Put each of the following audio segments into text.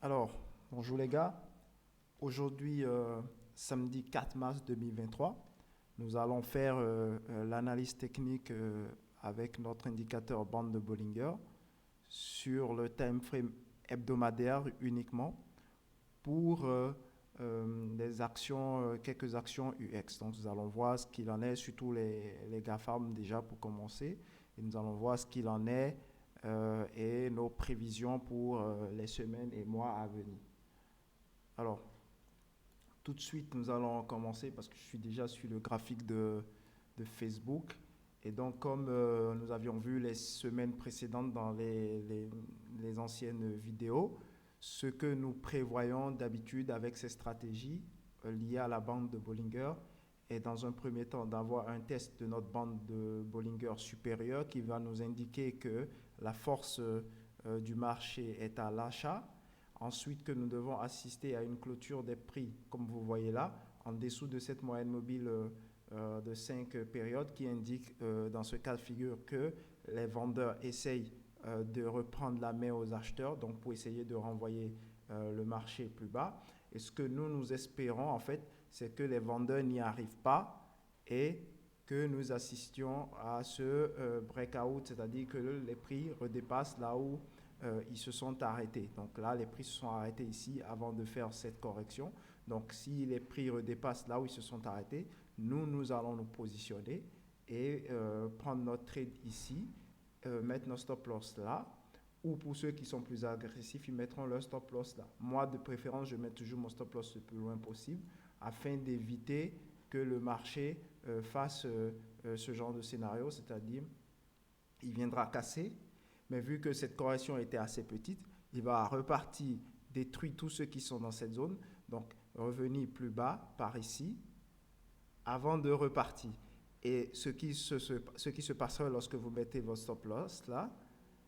Alors, bonjour les gars. Aujourd'hui, samedi 4 mars 2023, nous allons faire l'analyse technique avec notre indicateur bande de Bollinger sur le time frame hebdomadaire uniquement pour des actions, quelques actions UX. Donc, nous allons voir ce qu'il en est, surtout les GAFAM déjà pour commencer. Et nous allons voir ce qu'il en est et nos prévisions pour les semaines et mois à venir. Alors, tout de suite, nous allons commencer parce que je suis déjà sur le graphique de Facebook. Et donc, comme nous avions vu les semaines précédentes dans les anciennes vidéos, ce que nous prévoyons d'habitude avec ces stratégies liées à la bande de Bollinger est dans un premier temps d'avoir un test de notre bande de Bollinger supérieure qui va nous indiquer que la force du marché est à l'achat. Ensuite, que nous devons assister à une clôture des prix, comme vous voyez là, en dessous de cette moyenne mobile de 5 périodes qui indique dans ce cas de figure que les vendeurs essayent de reprendre la main aux acheteurs, donc pour essayer de renvoyer le marché plus bas. Et ce que nous espérons, en fait, c'est que les vendeurs n'y arrivent pas et que nous assistions à ce breakout, c'est-à-dire que les prix redépassent là où ils se sont arrêtés. Donc là, les prix se sont arrêtés ici avant de faire cette correction. Donc si les prix redépassent là où ils se sont arrêtés, nous allons nous positionner et prendre notre trade ici, mettre nos stop loss là, ou pour ceux qui sont plus agressifs, ils mettront leur stop loss là. Moi, de préférence, je mets toujours mon stop loss le plus loin possible afin d'éviter que le marché fasse ce genre de scénario, c'est-à-dire il viendra casser, mais vu que cette correction était assez petite, il va repartir, détruire tous ceux qui sont dans cette zone, donc revenir plus bas par ici, avant de repartir. Et ce qui se passera lorsque vous mettez votre stop loss là,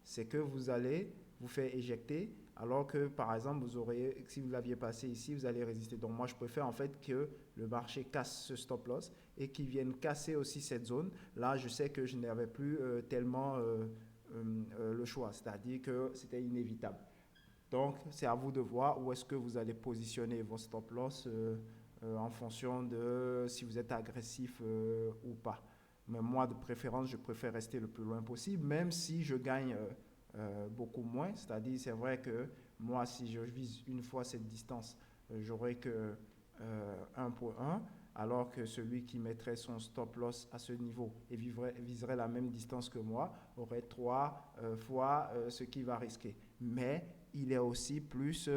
c'est que vous allez vous faire éjecter, alors que par exemple, si vous l'aviez passé ici, vous allez résister. Donc moi, je préfère en fait que le marché casse ce stop loss et qu'il vienne casser aussi cette zone. Là, je sais que je n'avais plus tellement le choix, c'est-à-dire que c'était inévitable. Donc, c'est à vous de voir où est-ce que vous allez positionner vos stop loss en fonction de si vous êtes agressif ou pas. Mais moi, de préférence, je préfère rester le plus loin possible, même si je gagne beaucoup moins. C'est-à-dire, c'est vrai que moi, si je vise une fois cette distance, j'aurai que 1,1, alors que celui qui mettrait son stop loss à ce niveau et viserait la même distance que moi aurait 3 fois ce qu'il va risquer. Mais il est aussi plus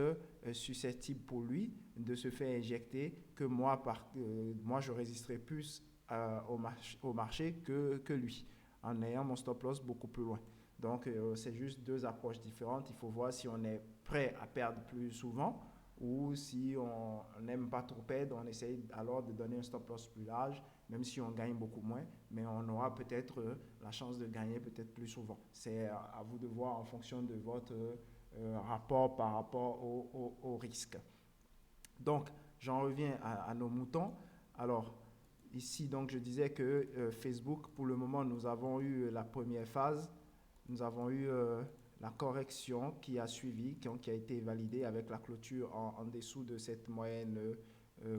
susceptible pour lui de se faire injecter que moi. Moi, je résisterai plus au marché que lui, en ayant mon stop loss beaucoup plus loin. Donc, c'est juste deux approches différentes. Il faut voir si on est prêt à perdre plus souvent ou si on n'aime pas trop perdre, on essaye alors de donner un stop loss plus large, même si on gagne beaucoup moins, mais on aura peut-être la chance de gagner peut-être plus souvent. C'est à vous de voir en fonction de votre rapport par rapport au risque. Donc, j'en reviens à nos moutons. Alors, ici, donc, je disais que Facebook, pour le moment, nous avons eu la première phase. Nous avons eu la correction qui a suivi, qui a été validée avec la clôture en dessous de cette moyenne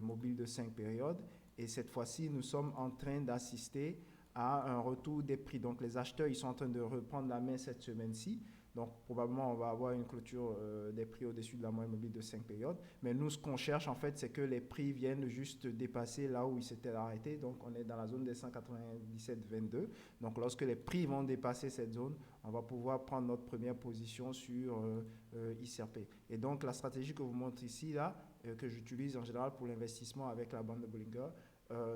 mobile de 5 périodes. Et cette fois-ci, nous sommes en train d'assister à un retour des prix. Donc, les acheteurs, ils sont en train de reprendre la main cette semaine-ci. Donc, probablement, on va avoir une clôture des prix au-dessus de la moyenne mobile de 5 périodes. Mais nous, ce qu'on cherche, en fait, c'est que les prix viennent juste dépasser là où ils s'étaient arrêtés. Donc, on est dans la zone des 197,22. Donc, lorsque les prix vont dépasser cette zone, on va pouvoir prendre notre première position sur XRP. Et donc, la stratégie que vous montre ici, là, que j'utilise en général pour l'investissement avec la bande de Bollinger,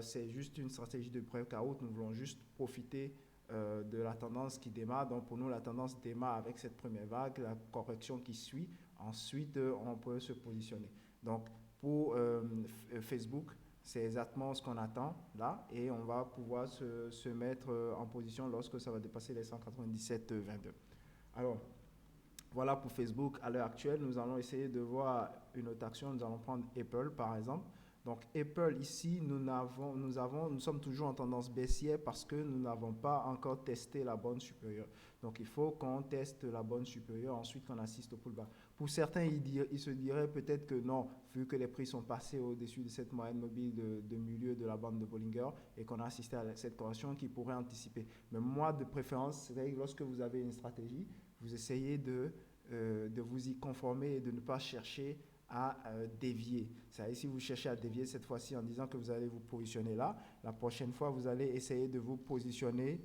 c'est juste une stratégie de breakout. Nous voulons juste profiter de la tendance qui démarre. Donc pour nous, la tendance démarre avec cette première vague, la correction qui suit. Ensuite, on peut se positionner. Donc pour Facebook, c'est exactement ce qu'on attend là et on va pouvoir se mettre en position lorsque ça va dépasser les 197,22. Alors, voilà pour Facebook. À l'heure actuelle, nous allons essayer de voir une autre action. Nous allons prendre Apple par exemple. Donc Apple ici, nous sommes toujours en tendance baissière parce que nous n'avons pas encore testé la bande supérieure. Donc il faut qu'on teste la bande supérieure, ensuite qu'on assiste au pullback. Pour certains, ils se diraient peut-être que non, vu que les prix sont passés au-dessus de cette moyenne mobile de milieu de la bande de Bollinger et qu'on a assisté à cette correction, qui pourrait anticiper. Mais moi, de préférence, c'est que lorsque vous avez une stratégie, vous essayez de vous y conformer et de ne pas chercher à dévier. C'est-à-dire, si vous cherchez à dévier cette fois-ci en disant que vous allez vous positionner là, la prochaine fois, vous allez essayer de vous positionner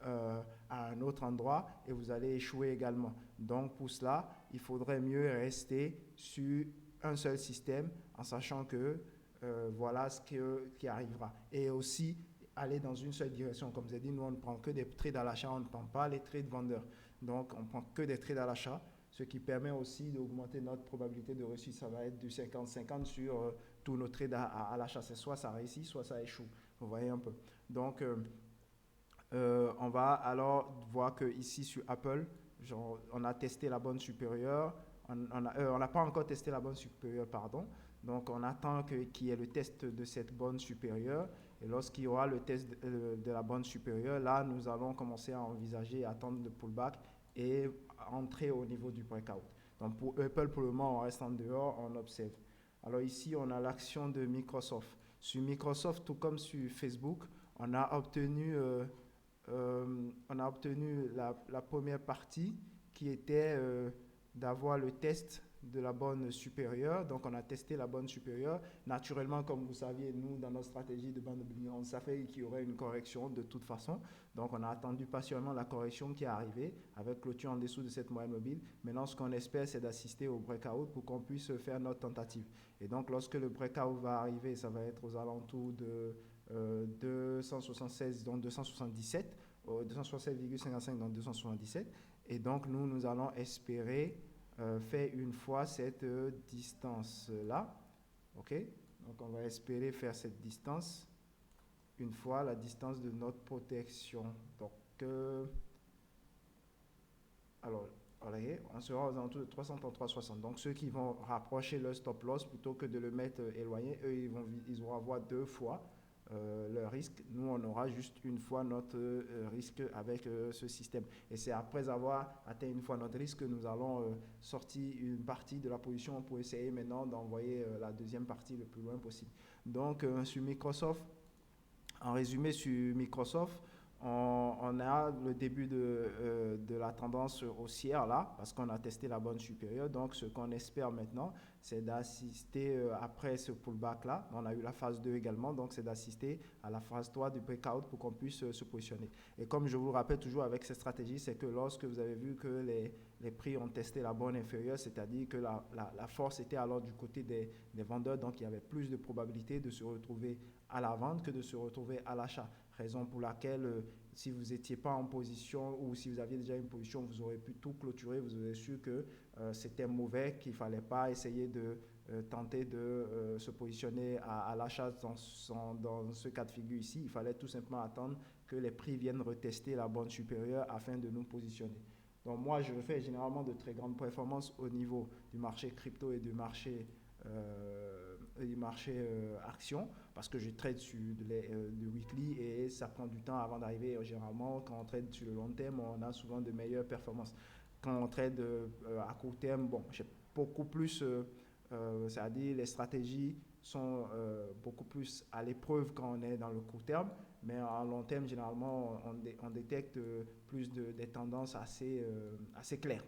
à un autre endroit et vous allez échouer également. Donc, pour cela, il faudrait mieux rester sur un seul système en sachant que voilà ce qui arrivera. Et aussi, aller dans une seule direction. Comme je l'ai dit, nous, on ne prend que des trades à l'achat, on ne prend pas les trades vendeurs. Donc, on ne prend que des trades à l'achat, ce qui permet aussi d'augmenter notre probabilité de réussite. Ça va être du 50-50 sur tous nos trades à l'achat. C'est soit ça réussit, soit ça échoue. Vous voyez un peu. Donc, on va alors voir que ici sur Apple, on a testé la bande supérieure. On n'a pas encore testé la bande supérieure, pardon. Donc, on attend qu'il y ait le test de cette bande supérieure. Et lorsqu'il y aura le test de la bande supérieure, là, nous allons commencer à envisager, attendre le pullback et entrer au niveau du breakout. Donc, pour Apple, pour le moment, on reste en dehors, on observe. Alors ici, on a l'action de Microsoft. Sur Microsoft, tout comme sur Facebook, on a obtenu la première partie qui était d'avoir le test de la bande supérieure. Donc, on a testé la bande supérieure. Naturellement, comme vous saviez, nous, dans notre stratégie de bande de Bollinger, on savait qu'il y aurait une correction de toute façon. Donc, on a attendu patiemment la correction qui est arrivée avec clôture en dessous de cette moyenne mobile. Maintenant, ce qu'on espère, c'est d'assister au breakout pour qu'on puisse faire notre tentative. Et donc, lorsque le breakout va arriver, ça va être aux alentours de 276, donc 277, 267,55 dans 277. Et donc, nous allons espérer faire une fois cette distance-là. OK? Donc, on va espérer faire cette distance une fois la distance de notre protection. Donc, alors, on sera aux alentours de 333,60. Donc, ceux qui vont rapprocher leur stop loss plutôt que de le mettre éloigné, eux, ils vont avoir deux fois leur risque. Nous, on aura juste une fois notre risque avec ce système. Et c'est après avoir atteint une fois notre risque que nous allons sortir une partie de la position pour essayer maintenant d'envoyer la deuxième partie le plus loin possible. Donc, sur Microsoft, en résumé, sur Microsoft, on a le début de la tendance haussière là, parce qu'on a testé la bande supérieure. Donc, ce qu'on espère maintenant, c'est d'assister après ce pullback là. On a eu la phase 2 également, donc c'est d'assister à la phase 3 du breakout pour qu'on puisse se positionner. Et comme je vous le rappelle toujours avec cette stratégie, c'est que lorsque vous avez vu que les prix ont testé la bande inférieure, c'est-à-dire que la force était alors du côté des vendeurs, donc il y avait plus de probabilité de se retrouver à la vente que de se retrouver à l'achat. Raison pour laquelle, si vous n'étiez pas en position ou si vous aviez déjà une position, vous aurez pu tout clôturer, vous aurez su que c'était mauvais, qu'il ne fallait pas essayer de tenter de se positionner à l'achat dans ce cas de figure ici. Il fallait tout simplement attendre que les prix viennent retester la bande supérieure afin de nous positionner. Donc moi, je fais généralement de très grandes performances au niveau du marché crypto et du marché actions parce que je trade sur du weekly et ça prend du temps avant d'arriver. Généralement, quand on trade sur le long terme, on a souvent de meilleures performances. Quand on trade à court terme, bon, j'ai beaucoup plus, c'est-à-dire les stratégies sont beaucoup plus à l'épreuve quand on est dans le court terme, mais en long terme, généralement, on détecte plus des tendances assez claires.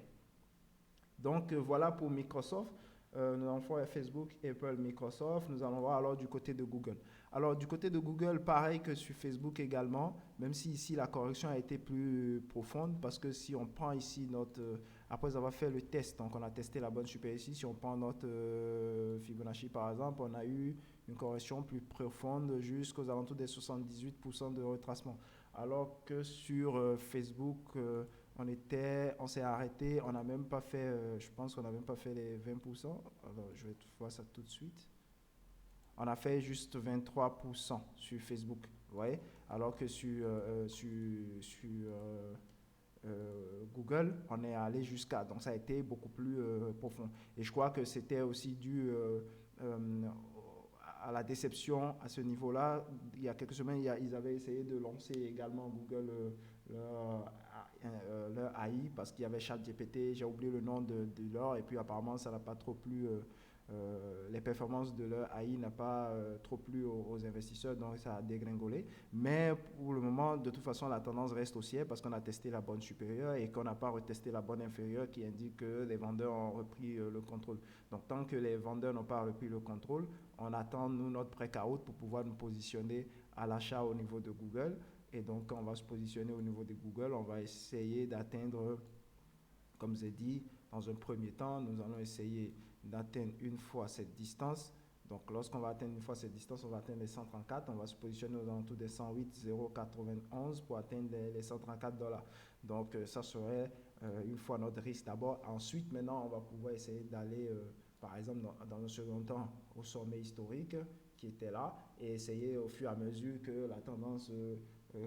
Donc voilà pour Microsoft. Nous allons voir Facebook, Apple, Microsoft. Nous allons voir alors du côté de Google. Alors du côté de Google, pareil que sur Facebook également, même si ici la correction a été plus profonde, parce que si on prend ici après avoir fait le test, donc on a testé la bonne supérieure ici, si on prend notre Fibonacci par exemple, on a eu une correction plus profonde jusqu'aux alentours des 78% de retracement. Alors que sur Facebook, on s'est arrêté, on n'a même pas fait, je pense qu'on n'a même pas fait les 20%. Alors, je vais voir ça tout de suite. On a fait juste 23% sur Facebook, vous voyez, alors que sur Google, on est allé jusqu'à, donc ça a été beaucoup plus profond. Et je crois que c'était aussi dû à la déception à ce niveau-là. Il y a quelques semaines, ils avaient essayé de lancer également Google leur AI parce qu'il y avait ChatGPT, j'ai oublié le nom de leur, et puis apparemment ça n'a pas trop plu. Les performances de leur AI n'ont pas trop plu aux investisseurs, donc ça a dégringolé. Mais pour le moment, de toute façon, la tendance reste haussière parce qu'on a testé la bonne supérieure et qu'on n'a pas retesté la bonne inférieure qui indique que les vendeurs ont repris le contrôle. Donc, tant que les vendeurs n'ont pas repris le contrôle, on attend, nous, notre breakout pour pouvoir nous positionner à l'achat au niveau de Google. Et donc, quand on va se positionner au niveau de Google, on va essayer d'atteindre, comme j'ai dit, dans un premier temps, nous allons essayer d'atteindre une fois cette distance. Donc, lorsqu'on va atteindre une fois cette distance, on va atteindre les 134. On va se positionner aux alentours des 108,091 pour atteindre les 134 $. Donc, ça serait une fois notre risque d'abord. Ensuite, maintenant, on va pouvoir essayer d'aller, par exemple, dans un second temps, au sommet historique qui était là et essayer au fur et à mesure que la tendance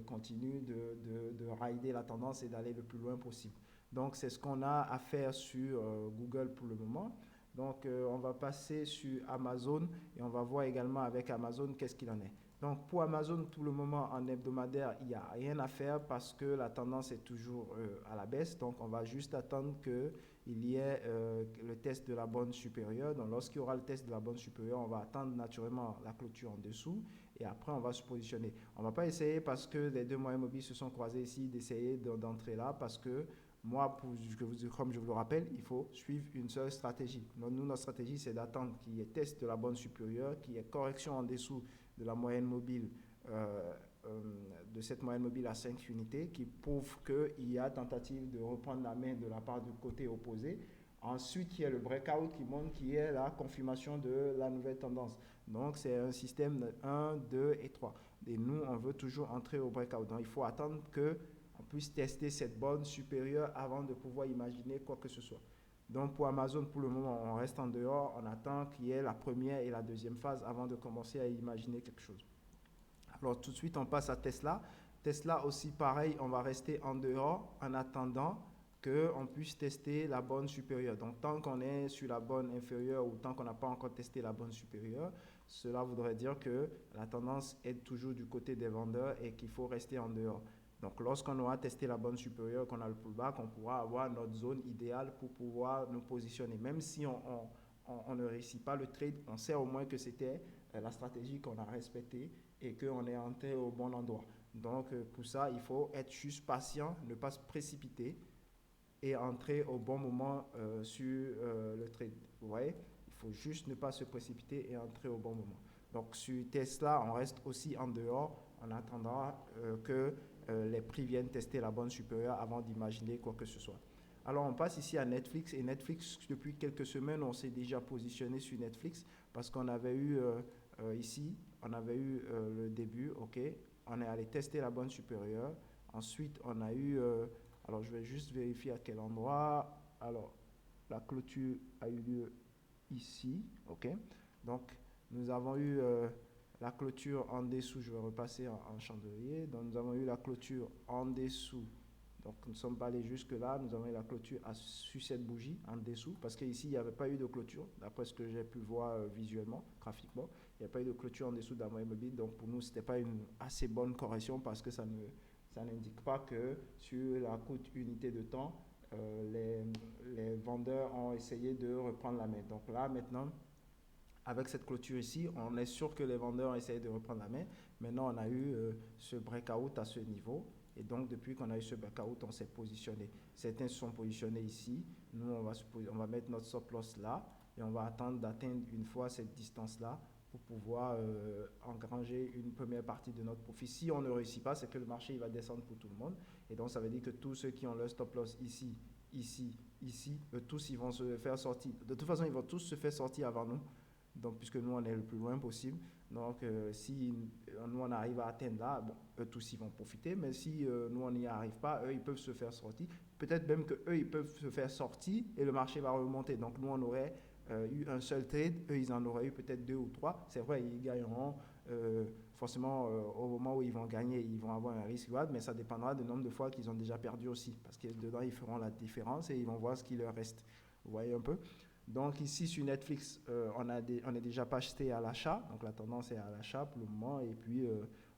continue de rider la tendance et d'aller le plus loin possible. Donc, c'est ce qu'on a à faire sur Google pour le moment. Donc, on va passer sur Amazon et on va voir également avec Amazon qu'est-ce qu'il en est. Donc, pour Amazon, pour le moment, en hebdomadaire, il n'y a rien à faire parce que la tendance est toujours à la baisse. Donc, on va juste attendre qu'il y ait le test de la borne supérieure. Donc, lorsqu'il y aura le test de la borne supérieure, on va attendre naturellement la clôture en dessous et après, on va se positionner. On ne va pas essayer parce que les deux moyens mobiles se sont croisés ici d'essayer d'entrer là parce que moi, comme je vous le rappelle, il faut suivre une seule stratégie. Donc, nous, notre stratégie, c'est d'attendre qu'il y ait test de la borne supérieure, qu'il y ait correction en dessous de la moyenne mobile, de cette moyenne mobile à 5 unités, qui prouve qu'il y a tentative de reprendre la main de la part du côté opposé. Ensuite, il y a le breakout qui montre qu'il y a la confirmation de la nouvelle tendance. Donc, c'est un système de 1, 2 et 3. Et nous, on veut toujours entrer au breakout. Donc, il faut attendre qu'on puisse tester cette borne supérieure avant de pouvoir imaginer quoi que ce soit. Donc, pour Amazon, pour le moment, on reste en dehors. On attend qu'il y ait la première et la deuxième phase avant de commencer à imaginer quelque chose. Alors, tout de suite, on passe à Tesla. Tesla aussi, pareil, on va rester en dehors en attendant qu'on puisse tester la borne supérieure. Donc, tant qu'on est sur la borne inférieure ou tant qu'on n'a pas encore testé la borne supérieure, cela voudrait dire que la tendance est toujours du côté des vendeurs et qu'il faut rester en dehors. Donc, lorsqu'on aura testé la borne supérieure, qu'on a le pullback, on pourra avoir notre zone idéale pour pouvoir nous positionner. Même si on ne réussit pas le trade, on sait au moins que c'était la stratégie qu'on a respectée et qu'on est entré au bon endroit. Donc, pour ça, il faut être juste patient, ne pas se précipiter et entrer au bon moment sur le trade. Vous voyez, il faut juste ne pas se précipiter et entrer au bon moment. Donc, sur Tesla, on reste aussi en dehors. On attendra que les prix viennent tester la borne supérieure avant d'imaginer quoi que ce soit. Alors, on passe ici à Netflix. Et Netflix, depuis quelques semaines, on s'est déjà positionné sur Netflix parce qu'on avait eu ici, on avait eu le début, ok. On est allé tester la borne supérieure. Ensuite, on a eu... alors, je vais juste vérifier à quel endroit. Alors, la clôture a eu lieu ici, ok. Donc, nous avons eu la clôture en dessous. Je vais repasser en chandelier. Donc, nous avons eu la clôture en dessous. Donc, nous ne sommes pas allés jusque-là. Nous avons eu la clôture sur cette bougie en dessous. Parce qu'ici, il n'y avait pas eu de clôture, d'après ce que j'ai pu voir visuellement, graphiquement. Il n'y a pas eu de clôture en dessous de la moyenne mobile. Donc, pour nous, ce n'était pas une assez bonne correction parce que ça n'indique pas que sur la courte unité de temps, les vendeurs ont essayé de reprendre la main. Donc là, maintenant, avec cette clôture ici, on est sûr que les vendeurs ont essayé de reprendre la main. Maintenant, on a eu ce breakout à ce niveau. Et donc, depuis qu'on a eu ce breakout, on s'est positionné. Certains se sont positionnés ici. Nous, on va mettre notre stop loss là. Et on va attendre d'atteindre une fois cette distance-là pour pouvoir engranger une première partie de notre profit. Si on ne réussit pas, c'est que le marché il va descendre pour tout le monde. Et donc, ça veut dire que tous ceux qui ont leur stop loss ici, ici, ici, tous, ils vont se faire sortir. De toute façon, ils vont tous se faire sortir avant nous. Donc, puisque nous, on est le plus loin possible. Donc, si nous, on arrive à atteindre là, bon, eux tous, ils vont profiter. Mais si nous, on n'y arrive pas, eux, ils peuvent se faire sortir. Peut-être même qu'eux, ils peuvent se faire sortir et le marché va remonter. Donc, nous, on aurait eu un seul trade. Eux, ils en auraient eu peut-être 2 ou 3. C'est vrai, ils gagneront forcément au moment où ils vont gagner. Ils vont avoir un risque, mais ça dépendra du nombre de fois qu'ils ont déjà perdu aussi. Parce que dedans, ils feront la différence et ils vont voir ce qui leur reste. Vous voyez un peu? Donc ici sur Netflix, on n'est déjà pas acheté à l'achat, donc la tendance est à l'achat pour le moment, et puis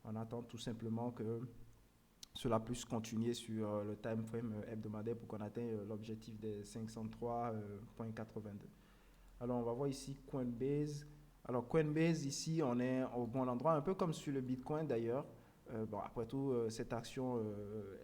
on attend tout simplement que cela puisse continuer sur le time frame hebdomadaire pour qu'on atteigne l'objectif des 503,82. Alors on va voir ici Coinbase. Alors Coinbase ici on est au bon endroit, un peu comme sur le Bitcoin d'ailleurs. Bon, après tout, cette action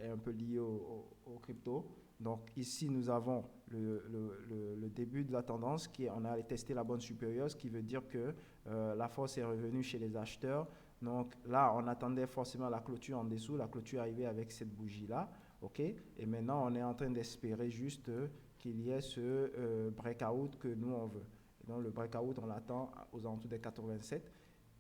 est un peu liée au crypto. Donc ici, nous avons le début de la tendance, on a allé tester la bande supérieure, ce qui veut dire que la force est revenue chez les acheteurs. Donc là, on attendait forcément la clôture en dessous. La clôture est arrivée avec cette bougie-là. OK? Et maintenant, on est en train d'espérer juste qu'il y ait ce breakout que nous, on veut. Et donc le breakout, on l'attend aux alentours des 87.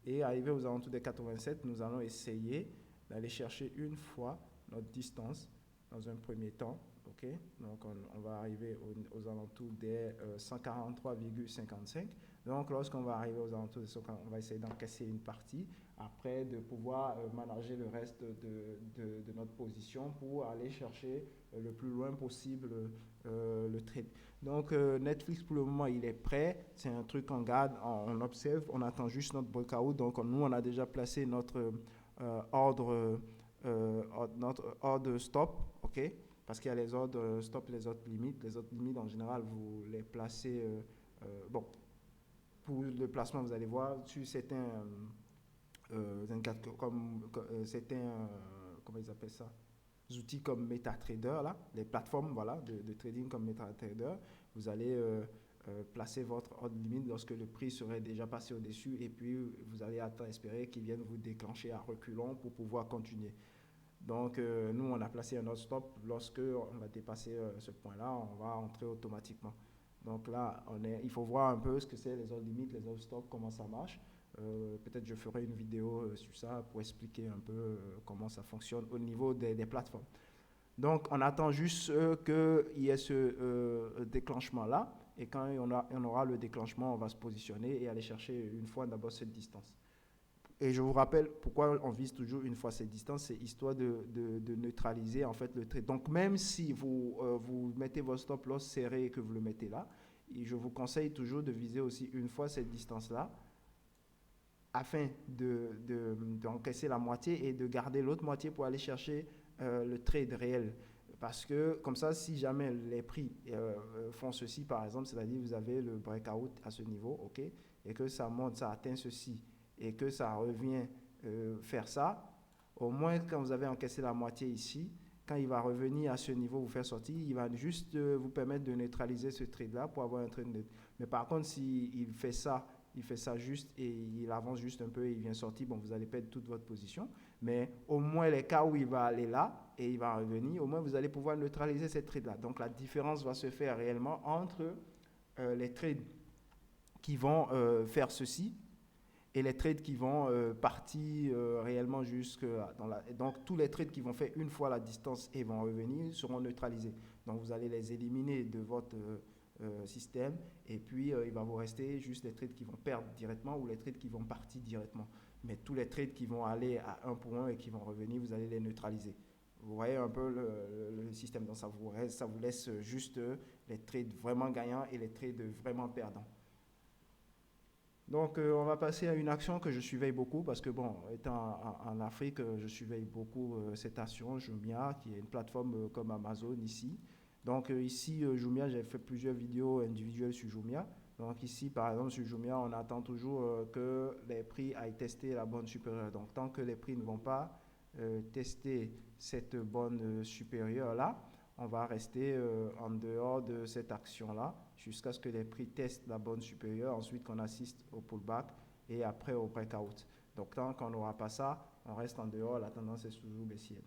Et arrivé aux alentours des 87, nous allons essayer d'aller chercher une fois notre distance dans un premier temps. OK? Donc, on va arriver aux alentours des 143,55. Donc, lorsqu'on va arriver aux alentours de 140, on va essayer d'encaisser une partie, après de pouvoir manager le reste de notre position pour aller chercher le plus loin possible le trade. Donc, Netflix, pour le moment, il est prêt. C'est un truc qu'on garde, on observe, on attend juste notre breakout. Donc, nous, on a déjà placé notre ordre stop, OK? Parce qu'il y a les ordres stop et les autres limites. Les autres limites, en général, vous les placez... bon, pour le placement, vous allez voir, sur certains comment ils appellent ça, outils comme MetaTrader, là, les plateformes voilà, de trading comme MetaTrader, vous allez placer votre ordre limite lorsque le prix serait déjà passé au-dessus, et puis vous allez espérer qu'il vienne vous déclencher à reculons pour pouvoir continuer. Donc, nous, on a placé un ordre stop. Lorsque on va dépasser ce point-là, on va entrer automatiquement. Donc là, il faut voir un peu ce que c'est les ordres limites, les ordres stop, comment ça marche. Peut-être je ferai une vidéo sur ça pour expliquer un peu comment ça fonctionne au niveau des plateformes. Donc, on attend juste qu'il y ait ce déclenchement-là. Et quand on aura le déclenchement, on va se positionner et aller chercher une fois d'abord cette distance. Et je vous rappelle pourquoi on vise toujours une fois cette distance, c'est histoire de neutraliser en fait le trade. Donc même si vous mettez votre stop loss serré et que vous le mettez là, je vous conseille toujours de viser aussi une fois cette distance-là afin d'encaisser la moitié et de garder l'autre moitié pour aller chercher le trade réel. Parce que comme ça, si jamais les prix font ceci par exemple, c'est-à-dire vous avez le breakout à ce niveau, ok, et que ça monte, ça atteint ceci, et que ça revient faire ça, au moins quand vous avez encaissé la moitié ici, quand il va revenir à ce niveau, vous faire sortir, il va juste vous permettre de neutraliser ce trade-là pour avoir un trade neutre. Mais par contre, s'il fait ça juste et il avance juste un peu et il vient sortir, bon, vous allez perdre toute votre position. Mais au moins les cas où il va aller là et il va revenir, au moins vous allez pouvoir neutraliser cette trade-là. Donc la différence va se faire réellement entre les trades qui vont faire ceci et les trades qui vont partir réellement jusque dans la... Donc tous les trades qui vont faire une fois la distance et vont revenir seront neutralisés. Donc vous allez les éliminer de votre système et puis il va vous rester juste les trades qui vont perdre directement ou les trades qui vont partir directement. Mais tous les trades qui vont aller à 1 pour 1 et qui vont revenir, vous allez les neutraliser. Vous voyez un peu le système. Donc ça vous laisse juste les trades vraiment gagnants et les trades vraiment perdants. Donc, on va passer à une action que je surveille beaucoup parce que, bon, étant en Afrique, je surveille beaucoup cette action, Jumia, qui est une plateforme comme Amazon ici. Donc, ici, Jumia, j'ai fait plusieurs vidéos individuelles sur Jumia. Donc, ici, par exemple, sur Jumia, on attend toujours que les prix aillent tester la borne supérieure. Donc, tant que les prix ne vont pas tester cette borne supérieure-là, on va rester en dehors de cette action-là jusqu'à ce que les prix testent la borne supérieure, ensuite qu'on assiste au pullback et après au breakout. Donc tant qu'on n'aura pas ça, on reste en dehors, la tendance est toujours baissière.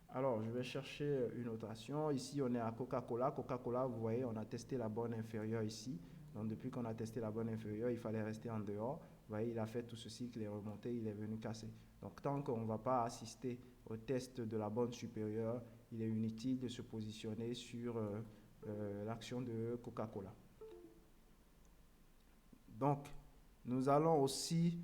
Alors je vais chercher une autre action. Ici on est à Coca-Cola. Coca-Cola, vous voyez, on a testé la borne inférieure ici. Donc depuis qu'on a testé la borne inférieure, il fallait rester en dehors. Vous voyez, il a fait tout ce cycle, il est remonté, il est venu casser. Donc tant qu'on ne va pas assister au test de la borne supérieure, il est inutile de se positionner sur l'action de Coca-Cola. Donc, nous allons aussi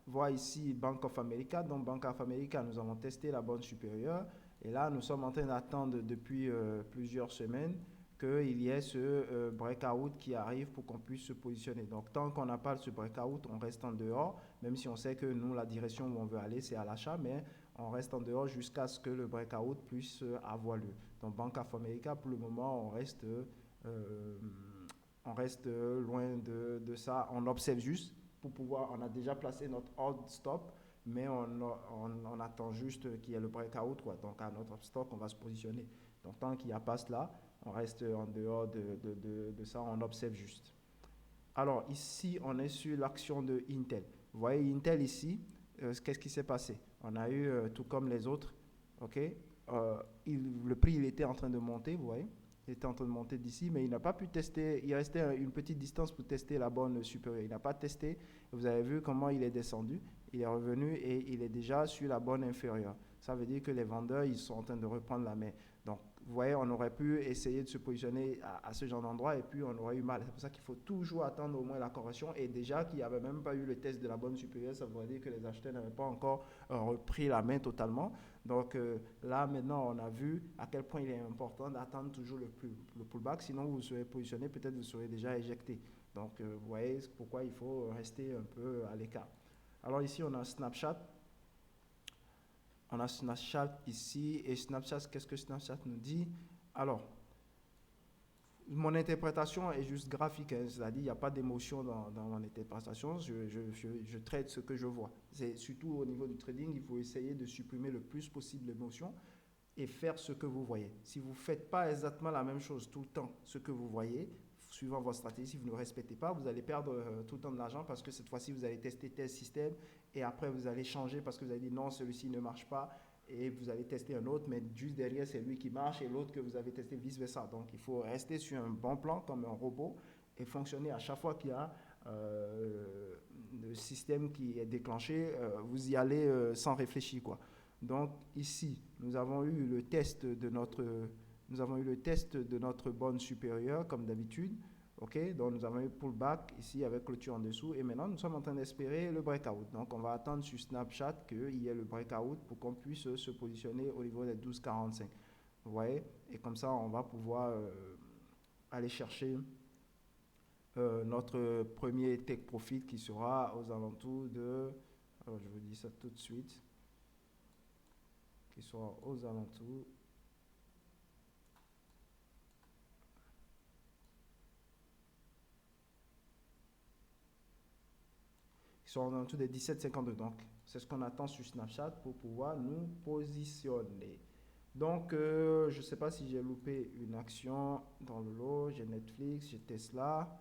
voir ici Bank of America. Donc, Bank of America, nous avons testé la borne supérieure. Et là, nous sommes en train d'attendre depuis plusieurs semaines qu'il y ait ce breakout qui arrive pour qu'on puisse se positionner. Donc, tant qu'on n'a pas ce breakout, on reste en dehors, même si on sait que nous, la direction où on veut aller, c'est à l'achat, mais on reste en dehors jusqu'à ce que le breakout puisse avoir lieu. Donc, Bank of America, pour le moment, on reste loin de ça. On observe juste pour pouvoir, on a déjà placé notre hold stop, mais on attend juste qu'il y ait le breakout, quoi. Donc, à notre stock, on va se positionner. Donc, tant qu'il n'y a pas cela, on reste en dehors de ça, on observe juste. Alors, ici, on est sur l'action de Intel. Vous voyez, Intel ici, qu'est-ce qui s'est passé? On a eu, tout comme les autres, ok, le prix, il était en train de monter, vous voyez, il était en train de monter d'ici, mais il n'a pas pu tester, il restait une petite distance pour tester la borne supérieure. Il n'a pas testé, vous avez vu comment il est descendu, il est revenu et il est déjà sur la borne inférieure. Ça veut dire que les vendeurs, ils sont en train de reprendre la main. Donc, vous voyez, on aurait pu essayer de se positionner à ce genre d'endroit et puis on aurait eu mal. C'est pour ça qu'il faut toujours attendre au moins la correction. Et déjà qu'il n'y avait même pas eu le test de la borne supérieure, ça voudrait dire que les acheteurs n'avaient pas encore repris la main totalement. Donc là, maintenant, on a vu à quel point il est important d'attendre toujours le pullback. Sinon, vous serez positionné, peut-être vous serez déjà éjecté. Donc, vous voyez pourquoi il faut rester un peu à l'écart. Alors ici, on a Snapchat. On a Snapchat ici. Et Snapchat, qu'est-ce que Snapchat nous dit? Alors, mon interprétation est juste graphique, hein, c'est-à-dire il n'y a pas d'émotion dans mon interprétation, je traite ce que je vois. C'est surtout au niveau du trading, il faut essayer de supprimer le plus possible l'émotion et faire ce que vous voyez. Si vous ne faites pas exactement la même chose tout le temps, ce que vous voyez, suivant votre stratégie, si vous ne respectez pas, vous allez perdre tout le temps de l'argent parce que cette fois-ci, vous allez tester tel système et après, vous allez changer parce que vous allez dire non, celui-ci ne marche pas et vous allez tester un autre, mais juste derrière, c'est lui qui marche et l'autre que vous avez testé vice-versa. Donc, il faut rester sur un bon plan comme un robot et fonctionner à chaque fois qu'il y a le système qui est déclenché, vous y allez sans réfléchir, quoi. Donc, ici, nous avons eu le test de notre borne supérieure, comme d'habitude. Ok, donc nous avons eu pullback ici avec clôture en dessous et maintenant nous sommes en train d'espérer le breakout. Donc on va attendre sur Snapchat qu'il y ait le breakout pour qu'on puisse se positionner au niveau des 12,45. Vous voyez, et comme ça on va pouvoir aller chercher notre premier take profit qui sera aux alentours de, alors je vous dis ça tout de suite, qui sera aux alentours des 17,52. Donc, c'est ce qu'on attend sur Snapchat pour pouvoir nous positionner. Donc, je ne sais pas si j'ai loupé une action dans le lot. J'ai Netflix, j'ai Tesla.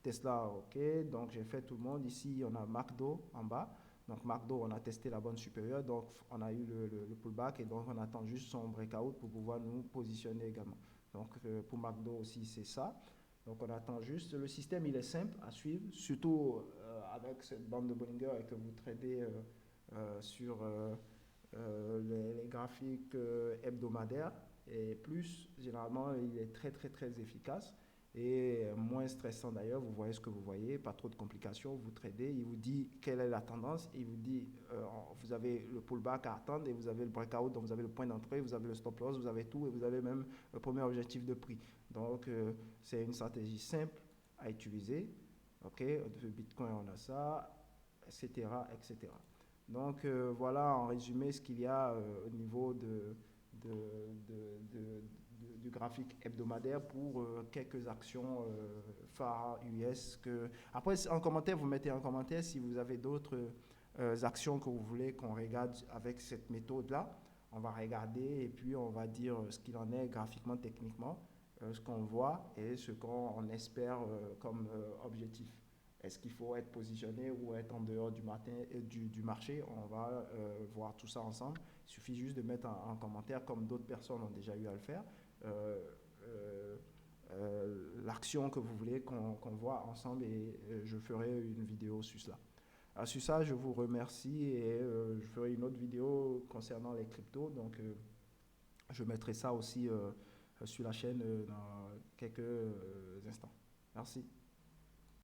Tesla, ok. Donc, j'ai fait tout le monde. Ici, on a McDo en bas. Donc, McDo, on a testé la borne supérieure. Donc, on a eu le pullback et donc, on attend juste son breakout pour pouvoir nous positionner également. Donc, pour McDo aussi, c'est ça. Donc, on attend juste. Le système, il est simple à suivre, surtout avec cette bande de Bollinger et que vous tradez sur les graphiques hebdomadaires. Et plus, généralement, il est très, très, très efficace et moins stressant d'ailleurs. Vous voyez ce que vous voyez, pas trop de complications. Vous tradez, il vous dit quelle est la tendance, il vous dit vous avez le pullback à attendre et vous avez le breakout, donc vous avez le point d'entrée, vous avez le stop loss, vous avez tout et vous avez même le premier objectif de prix. Donc, c'est une stratégie simple à utiliser. Ok, de Bitcoin, on a ça, etc., etc. Donc, voilà en résumé ce qu'il y a au niveau de, du graphique hebdomadaire pour quelques actions phares US. Après, en commentaire, vous mettez en commentaire si vous avez d'autres actions que vous voulez qu'on regarde avec cette méthode-là. On va regarder et puis on va dire ce qu'il en est graphiquement, techniquement, ce qu'on voit et ce qu'on espère comme objectif. Est-ce qu'il faut être positionné ou être en dehors du marché? On va voir tout ça ensemble. Il suffit juste de mettre en commentaire, comme d'autres personnes ont déjà eu à le faire, l'action que vous voulez qu'on voit ensemble et je ferai une vidéo sur cela. Alors, sur ça, je vous remercie et je ferai une autre vidéo concernant les cryptos. Donc, je mettrai ça aussi sur la chaîne dans quelques instants. Merci.